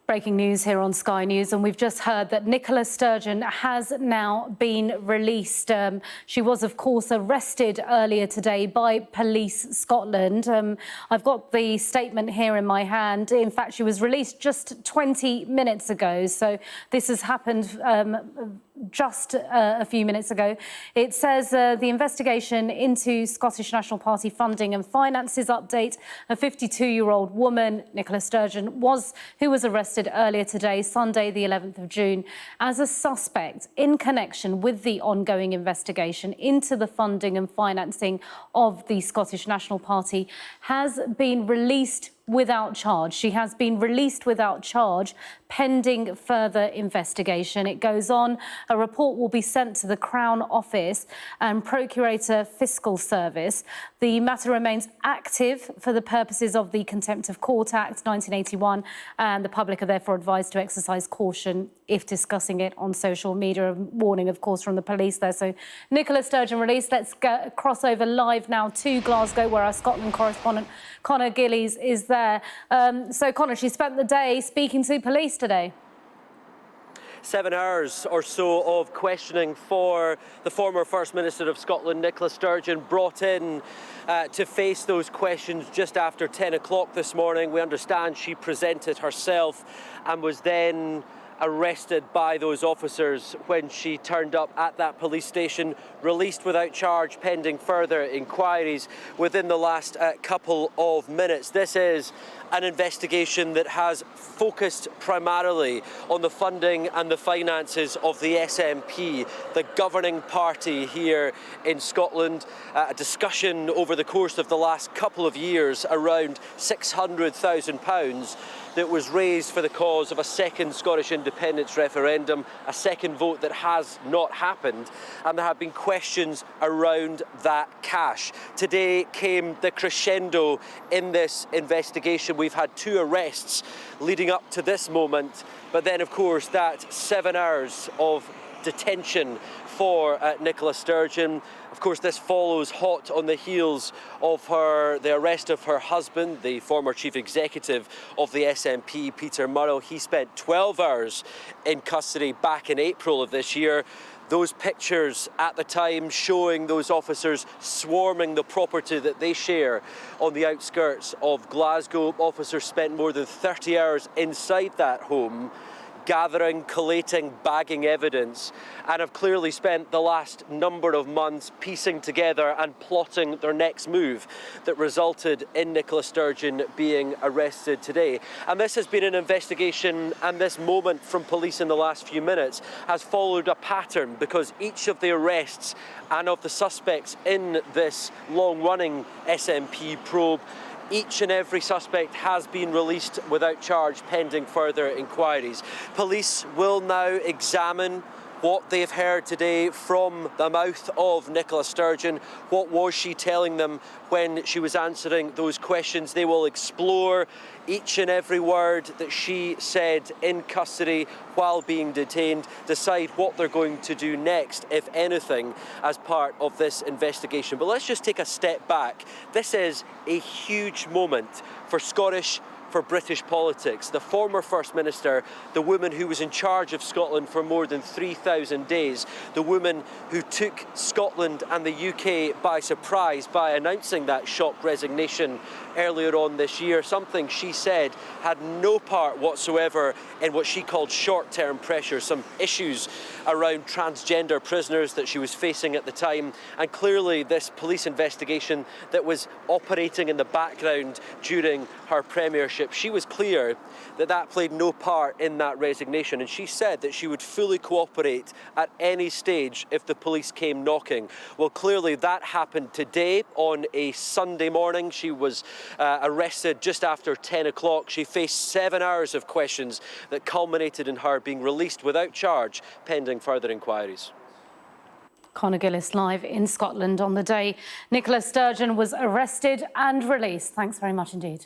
Breaking news here on Sky News, and we've just heard that Nicola Sturgeon has now been released. She was, of course, arrested earlier today by Police Scotland. I've got the statement here in my hand. In fact, she was released just 20 minutes ago, so this has happened just a few minutes ago. It says the investigation into Scottish National Party funding and finances update. A 52-year-old woman, Nicola Sturgeon, who was arrested earlier today, Sunday the 11th of June, as a suspect in connection with the ongoing investigation into the funding and financing of the Scottish National Party, has been released without charge. She has been released without charge pending further investigation. It goes on, a report will be sent to the Crown Office and Procurator Fiscal Service. The matter remains active for the purposes of the Contempt of Court Act 1981, and the public are therefore advised to exercise caution if discussing it on social media. A warning, of course, from the police there. So Nicola Sturgeon released. Let's cross over live now to Glasgow, where our Scotland correspondent Conor Gillies is there. So, Conor, she spent the day speaking to police today. 7 hours or so of questioning for the former First Minister of Scotland, Nicola Sturgeon, brought in to face those questions just after 10 o'clock this morning. We understand she presented herself and was then arrested by those officers when she turned up at that police station, released without charge pending further inquiries within the last couple of minutes. This is an investigation that has focused primarily on the funding and the finances of the SNP, the governing party here in Scotland. A discussion over the course of the last couple of years around £600,000 that was raised for the cause of a second Scottish independence referendum, a second vote that has not happened, and there have been questions around that cash. Today came the crescendo in this investigation. We've had 2 arrests leading up to this moment, but then, of course, that 7 hours of detention for Nicola Sturgeon. Of course, this follows hot on the heels of the arrest of her husband, the former chief executive of the SNP, Peter Murrell. He spent 12 hours in custody back in April of this year. Those pictures at the time showing those officers swarming the property that they share on the outskirts of Glasgow. Officers spent more than 30 hours inside that home, gathering, collating, bagging evidence, and have clearly spent the last number of months piecing together and plotting their next move that resulted in Nicola Sturgeon being arrested today. And this has been an investigation, and this moment from police in the last few minutes has followed a pattern, because each of the arrests and of the suspects in this long-running SNP probe, each and every suspect has been released without charge pending further inquiries. Police will now examine what they've heard today from the mouth of Nicola Sturgeon. What was she telling them when she was answering those questions? They will explore each and every word that she said in custody while being detained, decide what they're going to do next, if anything, as part of this investigation. But let's just take a step back. This is a huge moment for British politics. The former First Minister, the woman who was in charge of Scotland for more than 3,000 days, the woman who took Scotland and the UK by surprise by announcing that shock resignation earlier on this year, something she said had no part whatsoever in what she called short-term pressure, some issues around transgender prisoners that she was facing at the time, and clearly this police investigation that was operating in the background during her premiership. She was clear that that played no part in that resignation, and she said that she would fully cooperate at any stage if the police came knocking. Well, clearly that happened today on a Sunday morning. She was arrested just after 10 o'clock. She faced 7 hours of questions that culminated in her being released without charge pending further inquiries. Conor Gillies live in Scotland on the day Nicola Sturgeon was arrested and released. Thanks very much indeed.